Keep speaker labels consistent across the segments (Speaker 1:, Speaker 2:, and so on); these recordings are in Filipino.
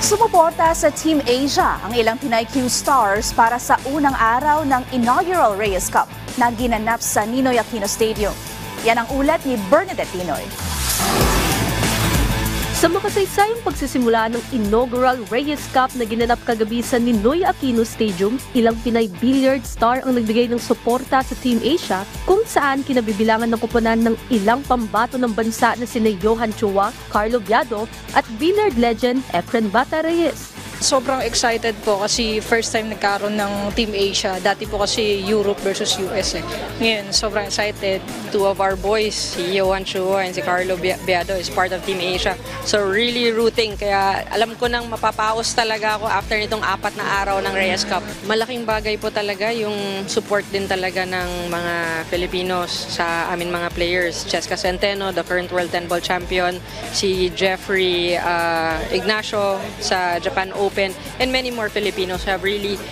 Speaker 1: Sumuporta sa Team Asia ang ilang Pinay Q Stars para sa unang araw ng inaugural Reyes Cup na ginanap sa Ninoy Aquino Stadium. Yan ang ulat ni Bernadette Pinoy.
Speaker 2: Sa makasaysayang pagsisimula ng inaugural Reyes Cup na ginanap kagabi sa Ninoy Aquino Stadium, ilang Pinay billiard star ang nagbigay ng suporta sa Team Asia kung saan kinabibilangan ng koponan ng ilang pambato ng bansa na sina Johan Chua, Carlo Biado at billiard legend Efren Bata Reyes.
Speaker 3: Sobrang excited po kasi first time nagkaroon ng Team Asia. Dati po kasi Europe versus US eh. Ngayon, sobrang excited. Two of our boys, si Johan Chua and si Carlo Biado is part of Team Asia. So really rooting. Kaya alam ko nang mapapaos talaga ako after nitong 4 na araw ng Reyes Cup. Malaking bagay po talaga yung support din talaga ng mga Filipinos sa amin mga players. Cheska Centeno, the current World 10 Ball champion. Si Jeffrey Ignacio sa Japan Open. And many more Filipinos have really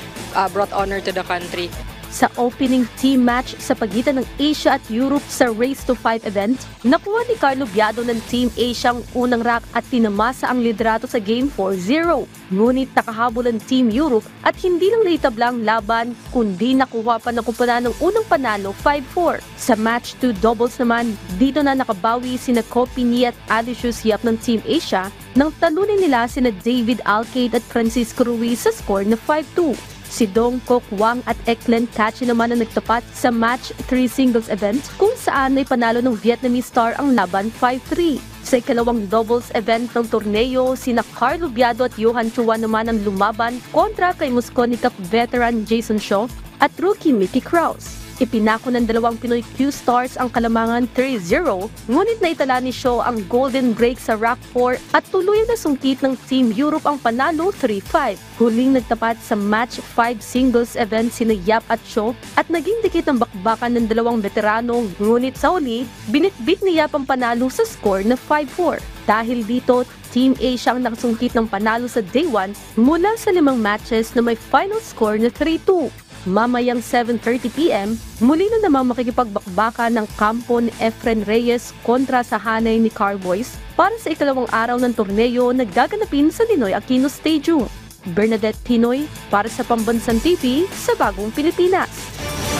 Speaker 3: brought honor to the country.
Speaker 2: Sa opening team match sa pagitan ng Asia at Europe sa Race to 5 event, nakuha ni Carlo Biado ng Team Asia ang unang rack at tinamasa ang liderato sa Game 4-0. Ngunit nakahabol ang Team Europe at hindi lang naitabla ang laban, kundi nakuha pa ng koponan ng unang panalo 5-4. Sa match 2 doubles naman, dito na nakabawi sina Ko Pini at Alicius Yap ng Team Asia nang talunin nila sina David Alcade at Francisco Ruiz sa score na 5-2. Si Dong Kok Wang at Eklen Kachi naman ang nagtapat sa match 3 singles event kung saan ay panalo ng Vietnamese star ang laban 5-3. Sa ikalawang doubles event ng torneo, sina Carlo Biado at Johan Chua naman ang lumaban kontra kay Mosconi Cup veteran Jason Shaw at rookie Mickey Krause. Ipinako ng dalawang Pinoy Q Stars ang kalamangan 3-0, ngunit naitala ni Shaw ang golden break sa rack 4 at tuluyang nasungkit ng Team Europe ang panalo 3-5. Huling nagtapat sa match 5 singles event sina Yap at Shaw at naging dikit ang bakbakan ng dalawang veterano, ngunit sa huli, binitbit ni Yap ang panalo sa score na 5-4. Dahil dito, Team Asia ang nakasungkit ng panalo sa Day 1 mula sa 5 matches na may final score na 3-2. Mamayang 7:30 PM, muli na namang makikipagbakbaka ng kampo ni Efren Reyes kontra sa hanay ni Carboys para sa ikalawang araw ng torneo na gaganapin sa Ninoy Aquino Stadium. Bernadette Pinoy para sa Pambansang TV sa Bagong Pilipinas.